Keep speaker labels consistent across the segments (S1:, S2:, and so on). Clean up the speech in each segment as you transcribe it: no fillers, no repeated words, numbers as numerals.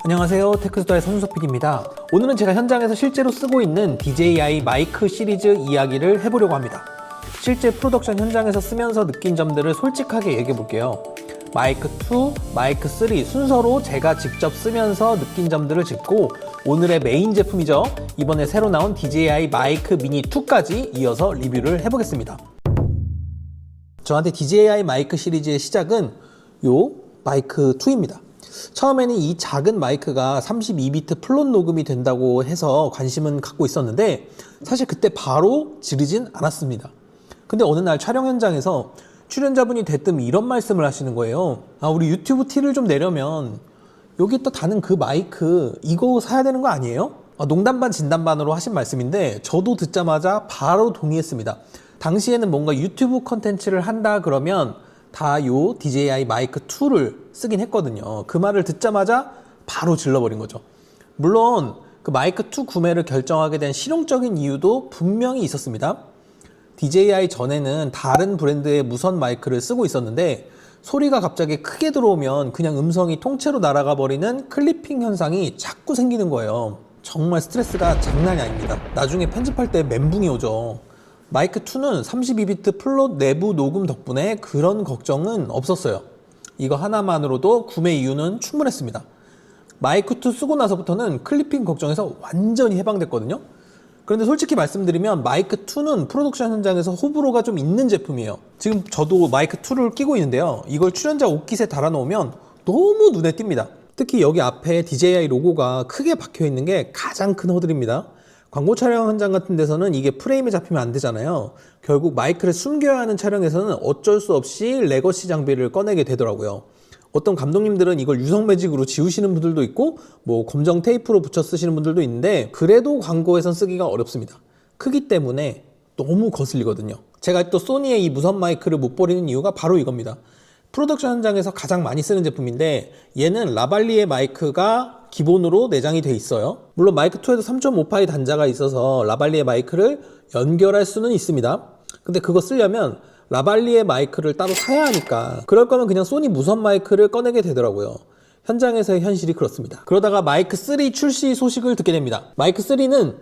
S1: 안녕하세요, 테크스터의 손수석 PD입니다. 오늘은 제가 현장에서 실제로 쓰고 있는 DJI 마이크 시리즈 이야기를 해보려고 합니다. 실제 프로덕션 현장에서 쓰면서 느낀 점들을 솔직하게 얘기해 볼게요. 마이크 2, 마이크 3 순서로 제가 직접 쓰면서 느낀 점들을 짚고 오늘의 메인 제품이죠. 이번에 새로 나온 DJI 마이크 미니 2까지 이어서 리뷰를 해보겠습니다. 저한테 DJI 마이크 시리즈의 시작은 요 마이크 2입니다. 처음에는 이 작은 마이크가 32비트 플롯 녹음이 된다고 해서 관심은 갖고 있었는데 사실 그때 바로 지르진 않았습니다. 근데 어느 날 촬영 현장에서 출연자분이 대뜸 이런 말씀을 하시는 거예요. 우리 유튜브 티를 좀 내려면 여기 또 다는 그 마이크 이거 사야 되는 거 아니에요? 농담 반 진담 반으로 하신 말씀인데 저도 듣자마자 바로 동의했습니다. 당시에는 뭔가 유튜브 컨텐츠를 한다 그러면 다 요 DJI 마이크 2를 쓰긴 했거든요. 그 말을 듣자마자 바로 질러버린 거죠. 물론 그 마이크 2 구매를 결정하게 된 실용적인 이유도 분명히 있었습니다. DJI 전에는 다른 브랜드의 무선 마이크를 쓰고 있었는데 소리가 갑자기 크게 들어오면 그냥 음성이 통째로 날아가 버리는 클리핑 현상이 자꾸 생기는 거예요. 정말 스트레스가 장난이 아닙니다. 나중에 편집할 때 멘붕이 오죠. 마이크 2는 32비트 플롯 내부 녹음 덕분에 그런 걱정은 없었어요. 이거 하나만으로도 구매 이유는 충분했습니다. 마이크 2 쓰고 나서부터는 클리핑 걱정에서 완전히 해방됐거든요. 그런데 솔직히 말씀드리면 마이크 2는 프로덕션 현장에서 호불호가 좀 있는 제품이에요. 지금 저도 마이크 2를 끼고 있는데요. 이걸 출연자 옷깃에 달아놓으면 너무 눈에 띕니다. 특히 여기 앞에 DJI 로고가 크게 박혀 있는 게 가장 큰 허들입니다. 광고 촬영 현장 같은 데서는 이게 프레임에 잡히면 안 되잖아요. 결국 마이크를 숨겨야 하는 촬영에서는 어쩔 수 없이 레거시 장비를 꺼내게 되더라고요. 어떤 감독님들은 이걸 유성 매직으로 지우시는 분들도 있고 뭐 검정 테이프로 붙여 쓰시는 분들도 있는데 그래도 광고에선 쓰기가 어렵습니다. 크기 때문에 너무 거슬리거든요. 제가 또 소니의 이 무선 마이크를 못 버리는 이유가 바로 이겁니다. 프로덕션 현장에서 가장 많이 쓰는 제품인데 얘는 라발리에 마이크가 기본으로 내장이 돼 있어요. 물론 마이크 2에도 3.5파이 단자가 있어서 라발리에 마이크를 연결할 수는 있습니다. 근데 그거 쓰려면 라발리에 마이크를 따로 사야 하니까 그럴 거면 그냥 소니 무선 마이크를 꺼내게 되더라고요. 현장에서의 현실이 그렇습니다. 그러다가 마이크 3 출시 소식을 듣게 됩니다. 마이크 3는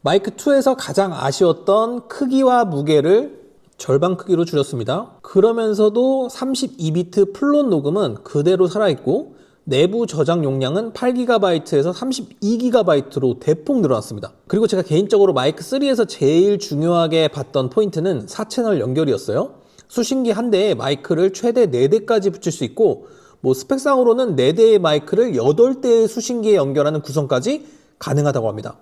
S1: 마이크 2에서 가장 아쉬웠던 크기와 무게를 절반 크기로 줄였습니다. 그러면서도 32비트 플롯 녹음은 그대로 살아있고 내부 저장 용량은 8GB에서 32GB로 대폭 늘어났습니다. 그리고 제가 개인적으로 마이크 3에서 제일 중요하게 봤던 포인트는 4채널 연결이었어요. 수신기 한 대에 마이크를 최대 4대까지 붙일 수 있고 뭐 스펙상으로는 4대의 마이크를 8대의 수신기에 연결하는 구성까지 가능하다고 합니다.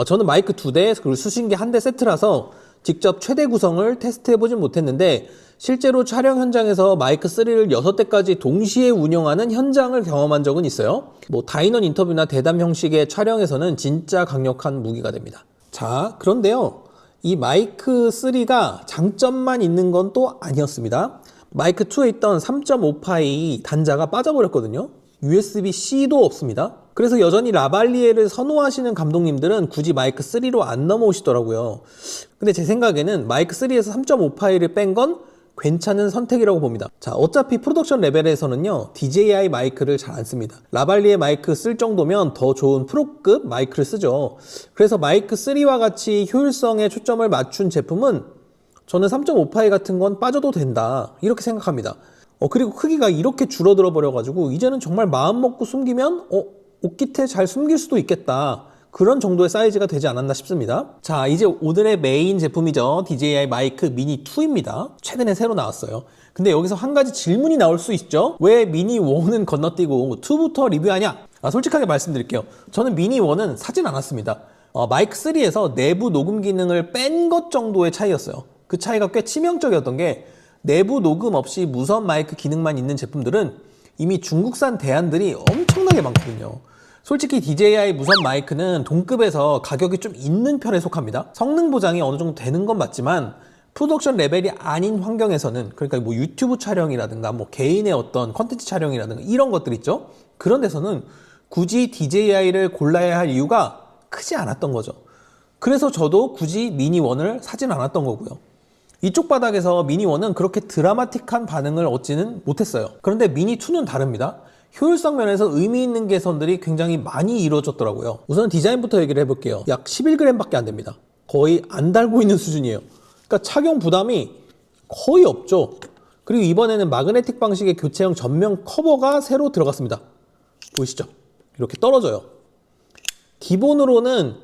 S1: 저는 마이크 2대 그리고 수신기 한 대 세트라서 직접 최대 구성을 테스트해보진 못했는데 실제로 촬영 현장에서 마이크 3를 6대까지 동시에 운영하는 현장을 경험한 적은 있어요. 뭐 다인원 인터뷰나 대담 형식의 촬영에서는 진짜 강력한 무기가 됩니다. 자, 그런데요. 이 마이크 3가 장점만 있는 건 또 아니었습니다. 마이크 2에 있던 3.5파이 단자가 빠져버렸거든요. USB-C도 없습니다. 그래서 여전히 라발리에를 선호하시는 감독님들은 굳이 마이크 3로 안 넘어오시더라고요. 근데 제 생각에는 마이크 3에서 3.5파이를 뺀 건 괜찮은 선택이라고 봅니다. 자, 어차피 프로덕션 레벨에서는요 DJI 마이크를 잘 안 씁니다. 라발리에 마이크 쓸 정도면 더 좋은 프로급 마이크를 쓰죠. 그래서 마이크 3와 같이 효율성에 초점을 맞춘 제품은 저는 3.5파이 같은 건 빠져도 된다 이렇게 생각합니다. 그리고 크기가 이렇게 줄어들어 버려가지고 이제는 정말 마음 먹고 숨기면 옷깃에 잘 숨길 수도 있겠다. 그런 정도의 사이즈가 되지 않았나 싶습니다. 자, 이제 오늘의 메인 제품이죠. DJI 마이크 미니 2입니다. 최근에 새로 나왔어요. 근데 여기서 한 가지 질문이 나올 수 있죠. 왜 미니 1은 건너뛰고 2부터 리뷰하냐? 솔직하게 말씀드릴게요. 저는 미니 1은 사진 않았습니다. 마이크 3에서 내부 녹음 기능을 뺀 것 정도의 차이였어요. 그 차이가 꽤 치명적이었던 게 내부 녹음 없이 무선 마이크 기능만 있는 제품들은 이미 중국산 대안들이 엄청나게 많거든요. 솔직히 DJI 무선 마이크는 동급에서 가격이 좀 있는 편에 속합니다. 성능 보장이 어느 정도 되는 건 맞지만 프로덕션 레벨이 아닌 환경에서는 그러니까 뭐 유튜브 촬영이라든가 뭐 개인의 어떤 컨텐츠 촬영이라든가 이런 것들 있죠. 그런 데서는 굳이 DJI를 골라야 할 이유가 크지 않았던 거죠. 그래서 저도 굳이 미니 1을 사진 않았던 거고요. 이쪽 바닥에서 미니 1은 그렇게 드라마틱한 반응을 얻지는 못했어요. 그런데 미니 2는 다릅니다. 효율성 면에서 의미 있는 개선들이 굉장히 많이 이루어졌더라고요. 우선 디자인부터 얘기를 해볼게요. 약 11g 밖에 안 됩니다. 거의 안 달고 있는 수준이에요. 그러니까 착용 부담이 거의 없죠. 그리고 이번에는 마그네틱 방식의 교체형 전면 커버가 새로 들어갔습니다. 보이시죠? 이렇게 떨어져요. 기본으로는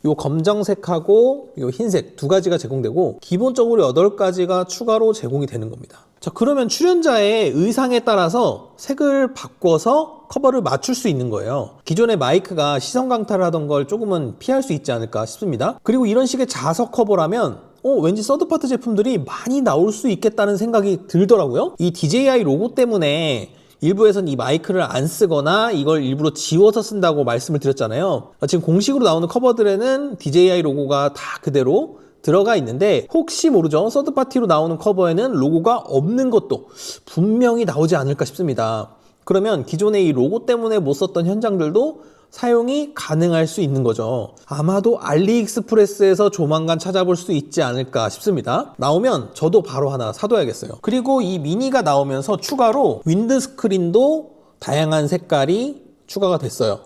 S1: 요 검정색하고 요 흰색 두 가지가 제공되고 기본적으로 8가지가 추가로 제공이 되는 겁니다. 자, 그러면 출연자의 의상에 따라서 색을 바꿔서 커버를 맞출 수 있는 거예요. 기존의 마이크가 시선 강탈을 하던 걸 조금은 피할 수 있지 않을까 싶습니다. 그리고 이런 식의 자석 커버라면 왠지 서드파트 제품들이 많이 나올 수 있겠다는 생각이 들더라고요. 이 DJI 로고 때문에 일부에선 이 마이크를 안 쓰거나 이걸 일부러 지워서 쓴다고 말씀을 드렸잖아요. 지금 공식으로 나오는 커버들에는 DJI 로고가 다 그대로 들어가 있는데 혹시 모르죠. 서드파티로 나오는 커버에는 로고가 없는 것도 분명히 나오지 않을까 싶습니다. 그러면 기존의 이 로고 때문에 못 썼던 현장들도 사용이 가능할 수 있는 거죠. 아마도 알리익스프레스에서 조만간 찾아볼 수 있지 않을까 싶습니다. 나오면 저도 바로 하나 사둬야겠어요. 그리고 이 미니가 나오면서 추가로 윈드스크린도 다양한 색깔이 추가가 됐어요.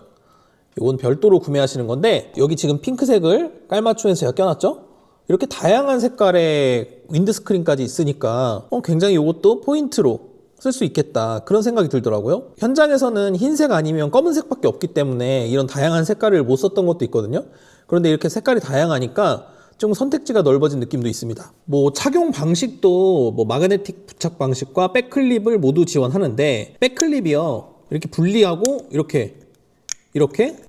S1: 이건 별도로 구매하시는 건데 여기 지금 핑크색을 깔맞춤해서 제가 껴놨죠? 이렇게 다양한 색깔의 윈드스크린까지 있으니까 굉장히 이것도 포인트로 쓸 수 있겠다 그런 생각이 들더라고요. 현장에서는 흰색 아니면 검은색밖에 없기 때문에 이런 다양한 색깔을 못 썼던 것도 있거든요. 그런데 이렇게 색깔이 다양하니까 좀 선택지가 넓어진 느낌도 있습니다. 착용 방식도 마그네틱 부착 방식과 백클립을 모두 지원하는데 백클립이요 이렇게 분리하고 이렇게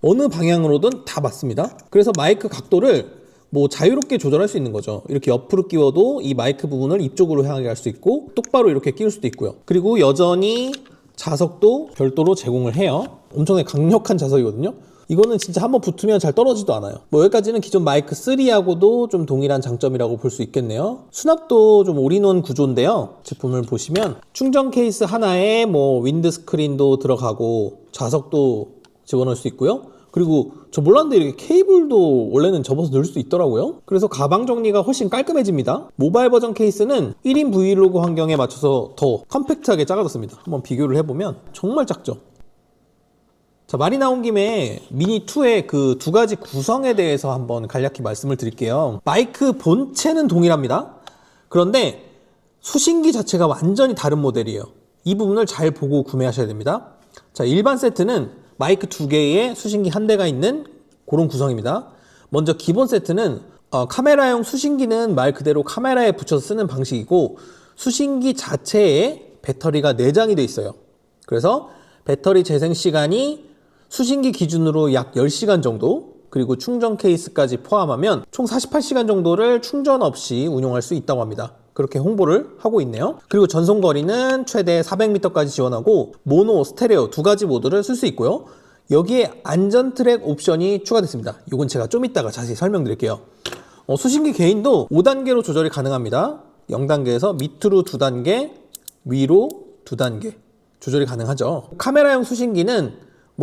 S1: 어느 방향으로든 다 맞습니다. 그래서 마이크 각도를 자유롭게 조절할 수 있는 거죠. 이렇게 옆으로 끼워도 이 마이크 부분을 입쪽으로 향하게 할 수 있고 똑바로 이렇게 끼울 수도 있고요. 그리고 여전히 자석도 별도로 제공을 해요. 엄청나게 강력한 자석이거든요. 이거는 진짜 한번 붙으면 잘 떨어지도 않아요. 여기까지는 기존 마이크 3하고도 좀 동일한 장점이라고 볼 수 있겠네요. 수납도 좀 올인원 구조인데요. 제품을 보시면 충전 케이스 하나에 윈드스크린도 들어가고 자석도 집어넣을 수 있고요. 그리고 저 몰랐는데 이렇게 케이블도 원래는 접어서 넣을 수 있더라고요. 그래서 가방 정리가 훨씬 깔끔해집니다. 모바일 버전 케이스는 1인 브이로그 환경에 맞춰서 더 컴팩트하게 작아졌습니다. 한번 비교를 해보면 정말 작죠. 자, 말이 나온 김에 미니2의 그 두 가지 구성에 대해서 한번 간략히 말씀을 드릴게요. 마이크 본체는 동일합니다. 그런데 수신기 자체가 완전히 다른 모델이에요. 이 부분을 잘 보고 구매하셔야 됩니다. 자, 일반 세트는 마이크 2개에 수신기 1대가 있는 그런 구성입니다. 먼저 기본 세트는 카메라용 수신기는 말 그대로 카메라에 붙여서 쓰는 방식이고 수신기 자체에 배터리가 내장이 되어 있어요. 그래서 배터리 재생 시간이 수신기 기준으로 약 10시간 정도, 그리고 충전 케이스까지 포함하면 총 48시간 정도를 충전 없이 운용할 수 있다고 합니다. 그렇게 홍보를 하고 있네요. 그리고 전송 거리는 최대 400m까지 지원하고 모노, 스테레오 두 가지 모드를 쓸 수 있고요. 여기에 안전 트랙 옵션이 추가됐습니다. 이건 제가 좀 이따가 자세히 설명드릴게요. 수신기 게인도 5단계로 조절이 가능합니다. 0단계에서 밑으로 2단계, 위로 2단계 조절이 가능하죠. 카메라용 수신기는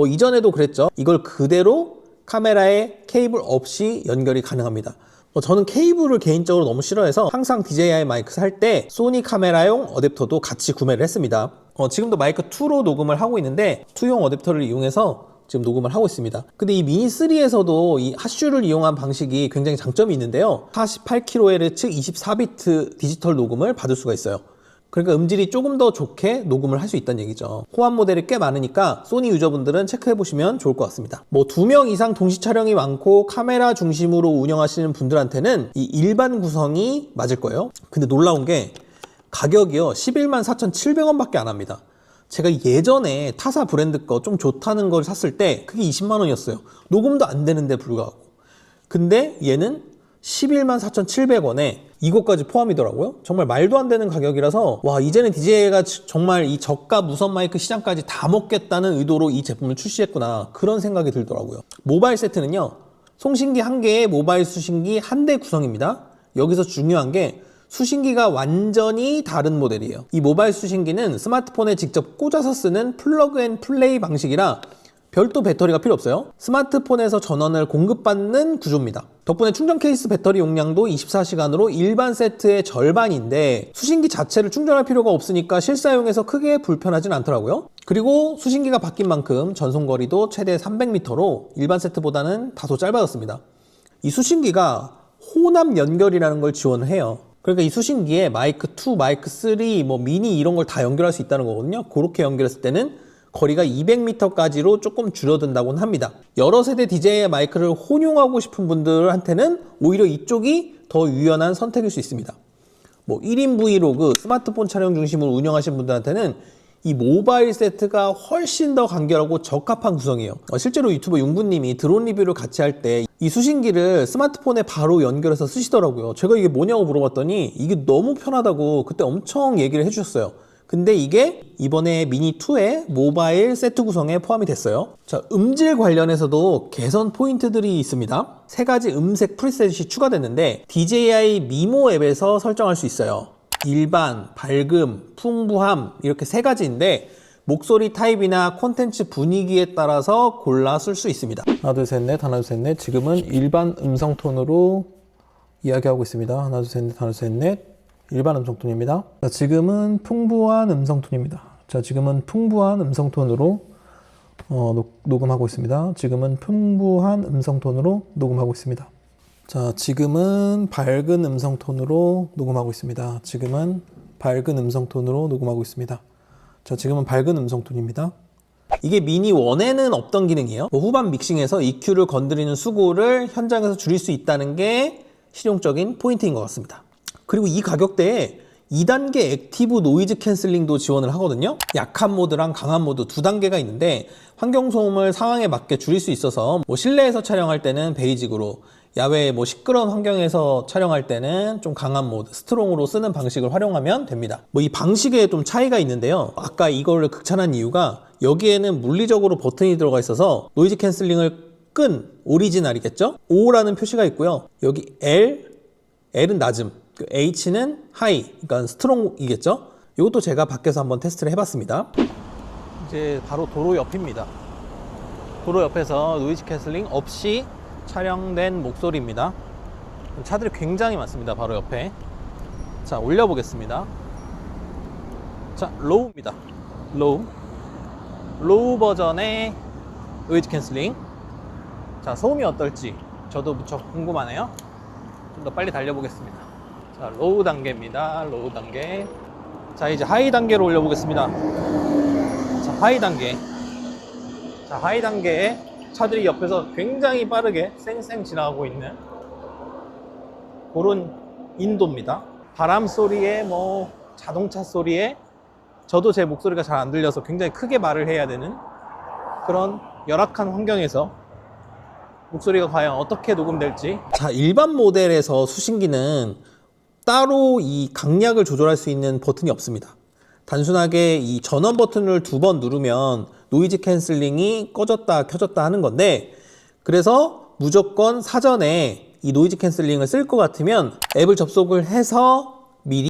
S1: 이전에도 그랬죠. 이걸 그대로 카메라에 케이블 없이 연결이 가능합니다. 저는 케이블을 개인적으로 너무 싫어해서 항상 DJI 마이크 살 때 소니 카메라용 어댑터도 같이 구매를 했습니다. 지금도 마이크 2로 녹음을 하고 있는데 2용 어댑터를 이용해서 지금 녹음을 하고 있습니다. 근데 이 미니 3에서도 이 핫슈를 이용한 방식이 굉장히 장점이 있는데요. 48kHz 24비트 디지털 녹음을 받을 수가 있어요. 그러니까 음질이 조금 더 좋게 녹음을 할 수 있다는 얘기죠. 호환 모델이 꽤 많으니까 소니 유저분들은 체크해보시면 좋을 것 같습니다. 2명 이상 동시 촬영이 많고 카메라 중심으로 운영하시는 분들한테는 이 일반 구성이 맞을 거예요. 근데 놀라운 게 가격이요 114,700원 밖에 안 합니다. 제가 예전에 타사 브랜드 거 좀 좋다는 걸 샀을 때 그게 20만 원이었어요. 녹음도 안 되는데 불구하고. 근데 얘는 114,700원에 이것까지 포함이더라고요. 정말 말도 안 되는 가격이라서 와, 이제는 DJI가 정말 이 저가 무선 마이크 시장까지 다 먹겠다는 의도로 이 제품을 출시했구나, 그런 생각이 들더라고요. 모바일 세트는요 송신기 1개에 모바일 수신기 1대 구성입니다. 여기서 중요한 게 수신기가 완전히 다른 모델이에요. 이 모바일 수신기는 스마트폰에 직접 꽂아서 쓰는 플러그 앤 플레이 방식이라 별도 배터리가 필요 없어요. 스마트폰에서 전원을 공급받는 구조입니다. 덕분에 충전 케이스 배터리 용량도 24시간으로 일반 세트의 절반인데 수신기 자체를 충전할 필요가 없으니까 실사용에서 크게 불편하진 않더라고요. 그리고 수신기가 바뀐 만큼 전송거리도 최대 300m로 일반 세트보다는 다소 짧아졌습니다. 이 수신기가 호남 연결이라는 걸 지원을 해요. 그러니까 이 수신기에 마이크 2, 마이크 3, 뭐 미니 이런 걸 다 연결할 수 있다는 거거든요. 그렇게 연결했을 때는 거리가 200m까지로 조금 줄어든다고는 합니다. 여러 세대 DJI 마이크를 혼용하고 싶은 분들한테는 오히려 이쪽이 더 유연한 선택일 수 있습니다. 뭐 1인 브이로그, 스마트폰 촬영 중심으로 운영하시는 분들한테는 이 모바일 세트가 훨씬 더 간결하고 적합한 구성이에요. 실제로 유튜버 융부님이 드론 리뷰를 같이 할 때 이 수신기를 스마트폰에 바로 연결해서 쓰시더라고요. 제가 이게 뭐냐고 물어봤더니 이게 너무 편하다고 그때 엄청 얘기를 해주셨어요. 근데 이게 이번에 미니2의 모바일 세트 구성에 포함이 됐어요. 자, 음질 관련해서도 개선 포인트들이 있습니다. 3가지 음색 프리셋이 추가됐는데 DJI 미모 앱에서 설정할 수 있어요. 일반, 밝음, 풍부함 이렇게 3가지인데 목소리 타입이나 콘텐츠 분위기에 따라서 골라 쓸 수 있습니다. 하나 둘 셋 넷, 하나 둘 셋 넷. 지금은 일반 음성 톤으로 이야기하고 있습니다. 하나 둘 셋 넷, 하나 둘 셋 넷. 일반 음성톤입니다. 자, 지금은 풍부한 음성톤입니다. 자, 지금은 풍부한 음성톤으로 녹음하고 있습니다. 지금은 풍부한 음성톤으로 녹음하고 있습니다. 자, 지금은 밝은 음성톤으로 녹음하고 있습니다. 지금은 밝은 음성톤으로 녹음하고 있습니다. 자, 지금은 밝은 음성톤입니다. 이게 미니 1에는 없던 기능이에요. 후반 믹싱에서 EQ를 건드리는 수고를 현장에서 줄일 수 있다는 게 실용적인 포인트인 것 같습니다. 그리고 이 가격대에 2단계 액티브 노이즈 캔슬링도 지원을 하거든요. 약한 모드랑 강한 모드 2단계가 있는데 환경소음을 상황에 맞게 줄일 수 있어서 뭐 실내에서 촬영할 때는 베이직으로, 야외 뭐 시끄러운 환경에서 촬영할 때는 좀 강한 모드, 스트롱으로 쓰는 방식을 활용하면 됩니다. 뭐 이 방식에 좀 차이가 있는데요. 아까 이걸 극찬한 이유가 여기에는 물리적으로 버튼이 들어가 있어서 노이즈 캔슬링을 끈 오리지널이겠죠? O라는 표시가 있고요. 여기 L은 낮음, H는 하이, 그러니까 스트롱이겠죠? 이것도 제가 밖에서 한번 테스트를 해봤습니다. 이제 바로 도로 옆입니다. 도로 옆에서 노이즈 캔슬링 없이 촬영된 목소리입니다. 차들이 굉장히 많습니다. 바로 옆에. 자, 올려보겠습니다. 자, 로우입니다. 로우 버전의 노이즈 캔슬링. 자, 소음이 어떨지 저도 무척 궁금하네요. 좀 더 빨리 달려보겠습니다. 자, 로우 단계입니다. 로우 단계. 자, 이제 하이 단계로 올려보겠습니다. 자, 하이 단계. 자, 하이 단계에 차들이 옆에서 굉장히 빠르게 쌩쌩 지나가고 있는 그런 인도입니다. 바람 소리에 뭐 자동차 소리에 저도 제 목소리가 잘 안 들려서 굉장히 크게 말을 해야 되는 그런 열악한 환경에서 목소리가 과연 어떻게 녹음될지. 자, 일반 모델에서 수신기는 따로 이 강약을 조절할 수 있는 버튼이 없습니다. 단순하게 이 전원 버튼을 2번 누르면 노이즈 캔슬링이 꺼졌다 켜졌다 하는 건데, 그래서 무조건 사전에 이 노이즈 캔슬링을 쓸 것 같으면 앱을 접속을 해서 미리